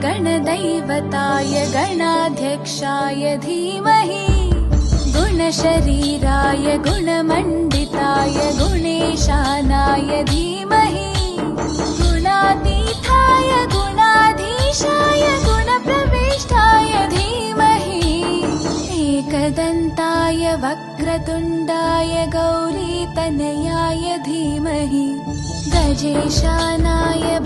गणदैवताय गणाध्यक्षाय धीमहि गुणशरीराय गुणमण्डिताय गुणेशानाय धीमहि गुणातीताय गुणाधीशाय गुणप्रविष्टाय धीमहि एकदन्ताय वक्रतुण्डाय गौरीतनयाय धीमहि गजेशानाय